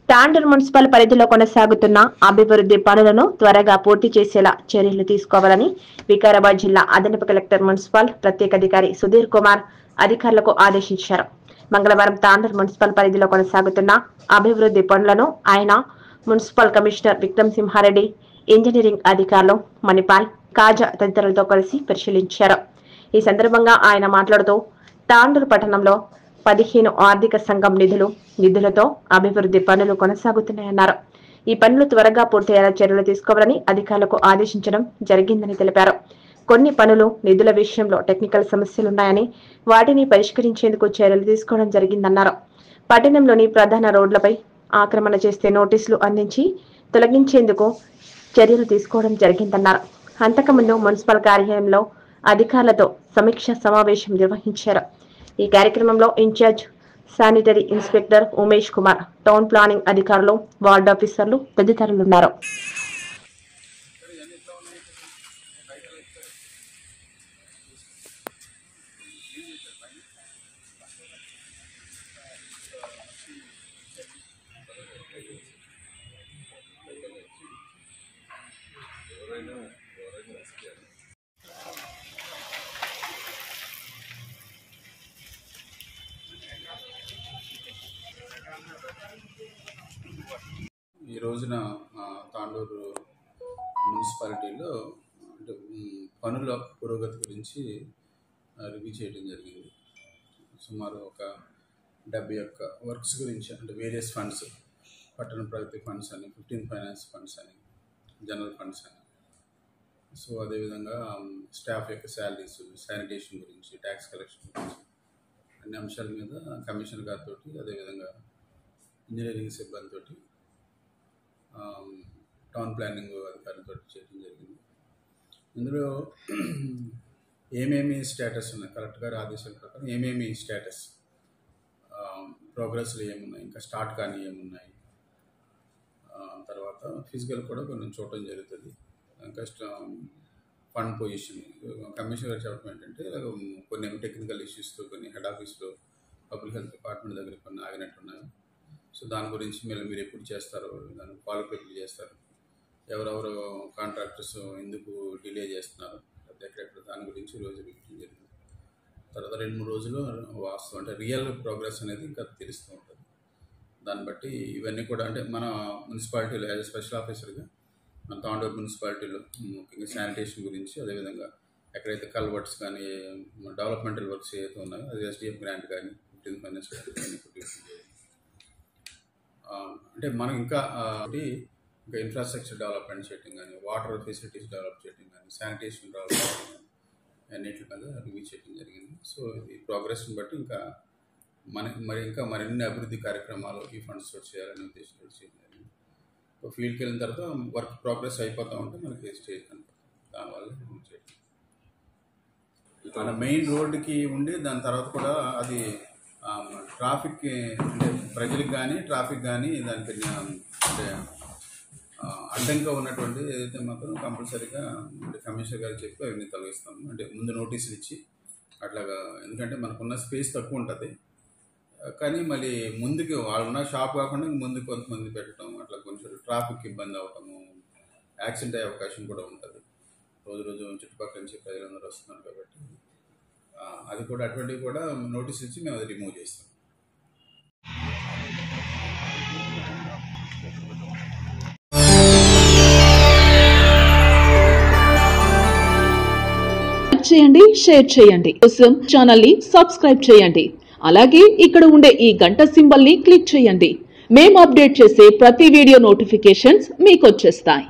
Tandur municipal పరిధిలో కొనసాగుతున్న అభివృద్ధి పనులను త్వరగా పూర్తి చేసేలా చర్యలు తీసుకోవాలని వికారాబాద్ జిల్లా అదనపు కలెక్టర్ మున్సిపల్ ప్రత్యేకాధికారి సుధీర్ కుమార్ అధికారులకు ఆదేశించారు. మంగళవారం తాండూరు మున్సిపల్ పరిధిలో కొనసాగుతున్న అభివృద్ధి పనులను ఆయన municipal commissioner Vikram Simha Reddy, engineering అధికారులు మణిపాల్, కాజా తదితరులతో కలిసి పరిశీలించారు. ఈ సందర్భంగా ఆయన మాట్లాడుతూ తాండూరు పట్టణంలో 15 ఆర్థిక సంఘం నిధులతో అభివృద్ధి పనులు కొనసాగుతున్నాయన్నారు. ఈ పనులు త్వరగా పూర్తయ్యేలా చర్యలు తీసుకోవాలని అధికారులకు ఆదేశించడం జరిగిందని తెలిపారు. కొన్ని పనులు నిధుల విషయంలో టెక్నికల్ సమస్యలున్నాయని వాటిని పరిష్కరించేందుకు చర్యలు తీసుకోవడం జరిగిందన్నారు. పట్టణంలోని ప్రధాన రోడ్లపై ఆక్రమణ చేస్తే నోటీసులు అందించి తొలగించేందుకు చర్యలు తీసుకోవడం జరిగిందన్నారు. అంతకుముందు మున్సిపల్ కార్యాలయంలో అధికారులతో సమీక్ష సమావేశం నిర్వహించారు. ఈ కార్యక్రమంలో incharge sanitary inspector Umesh Kumar, town planning అధికారులు, వార్డు ఆఫీసర్లు తదితరులున్నారు. ఈ రోజున తాండూరు మున్సిపాలిటీలో పనుల పురోగతి గురించి రివ్యూ చేయడం జరిగింది. సుమారు ఒక 71 వర్క్స్ గురించి, అంటే వేరియస్ ఫండ్స్, పట్టణ ప్రగతి ఫండ్స్ అని, 15 ఫైనాన్స్ ఫండ్స్ అని, జనరల్ ఫండ్స్ అని, సో అదేవిధంగా స్టాఫ్ యొక్క శాలరీస్, శానిటేషన్ గురించి, ట్యాక్స్ కలెక్షన్ గురించి అన్ని అంశాల మీద కమిషనర్ గారితో, అదేవిధంగా ఇంజనీరింగ్ సిబ్బందితో, టౌన్ ప్లానింగ్ అధికారులతో చేయడం జరిగింది. ఇందులో ఏమేమి స్టేటస్ ఉన్నాయి, కలెక్టర్ గారి ఆదేశాల ప్రకారం ఏమేమి స్టేటస్, ప్రోగ్రెస్లు ఏమున్నాయి, ఇంకా స్టార్ట్ కానీ ఏమున్నాయి, తర్వాత ఫిజికల్ కూడా కొన్ని చూడటం జరుగుతుంది. ఇంకా ఫండ్ పొజిషన్ కమిషనర్ గారు చెప్పడం ఏంటంటే, కొన్ని టెక్నికల్ ఇష్యూస్తో కొన్ని హెడ్ ఆఫీస్లో పబ్లిక్ హెల్త్ డిపార్ట్మెంట్ దగ్గర కొన్ని ఆగినట్టున్నాయి. సో దాని గురించి మీరు ఎప్పుడు చేస్తారు, దాన్ని ఫాలోఅప్ ఎప్పుడు చేస్తారు, ఎవరెవరు కాంట్రాక్టర్స్ ఎందుకు డిలే చేస్తున్నారు, ఎక్కడెక్కడ, దాని గురించి రోజు రివ్యూ జరిగింది. తర్వాత 2-3 రోజులు వాస్తవం అంటే రియల్ ప్రోగ్రెస్ అనేది ఇంకా తెలుస్తూ ఉంటుంది. దాన్ని బట్టి ఇవన్నీ కూడా, అంటే మన మున్సిపాలిటీలో యాజ్ స్పెషల్ ఆఫీసర్గా మన తాండూరు మున్సిపాలిటీలో ముఖ్యంగా శానిటేషన్ గురించి, అదేవిధంగా ఎక్కడైతే కల్వర్ట్స్ కానీ డెవలప్మెంటల్ వర్క్స్ ఏదైతే ఉన్నాయో అది SDF గ్రాంట్ కానీ 15 ఫైనాన్స్ కానీ అంటే మనం ఇంకా ఇన్ఫ్రాస్ట్రక్చర్ డెవలప్మెంట్ చేయడం కానీ, వాటర్ ఫెసిలిటీస్ డెవలప్ చేయడం కానీ, శానిటేషన్ డెవలప్ చేయడం కానీ అన్నిటి మీద రివ్యూ చేయడం జరిగింది. సో ఈ ప్రోగ్రెస్ని బట్టి ఇంకా మరిన్ని అభివృద్ధి కార్యక్రమాలు ఈ ఫండ్స్ చేయాలనే ఉద్దేశంతో చేయడం జరిగింది. ఫీల్డ్కి వెళ్ళిన తర్వాత వర్క్ ప్రోగ్రెస్ అయిపోతూ ఉంటే మనకి స్టేజ్ కనపడుతుంది. దానివల్ల రివ్యూ చేయడం మన మెయిన్ రోడ్డుకి ఉండి, దాని తర్వాత కూడా అది ట్రాఫిక్, అంటే ప్రజలకు కానీ ట్రాఫిక్ కానీ దానికి అంటే అడ్డంగా ఉన్నటువంటి ఏదైతే మాత్రం కంపల్సరీగా అంటే కమిషనర్ గారు చెప్పి అవన్నీ తొలగిస్తాము. అంటే ముందు నోటీసులు ఇచ్చి అట్లాగా, ఎందుకంటే మనకున్న స్పేస్ తక్కువ ఉంటుంది. కానీ మళ్ళీ ముందుకు వాళ్ళున్న షాప్ కాకుండా ముందుకు కొంతమంది పెట్టడం, అట్లా కొంచెం ట్రాఫిక్ ఇబ్బంది అవటము, యాక్సిడెంట్ అయ్యే అవకాశం కూడా ఉంటుంది. రోజు చుట్టుపక్కల నుంచి ప్రజలందరూ వస్తున్నారు కాబట్టి అది కూడా, అటువంటివి కూడా నోటీస్ ఇచ్చి మేము అది రిమూవ్ చేస్తాం. చేయండి, షేర్ చేయండి, కోసం ఛానల్ ని సబ్స్క్రైబ్ చేయండి. అలాగే ఇక్కడ ఉండే ఈ గంట సింబల్ ని క్లిక్ చేయండి. మేము అప్డేట్ చేసే ప్రతి వీడియో నోటిఫికేషన్స్ మీకు వచ్చేస్తాయి.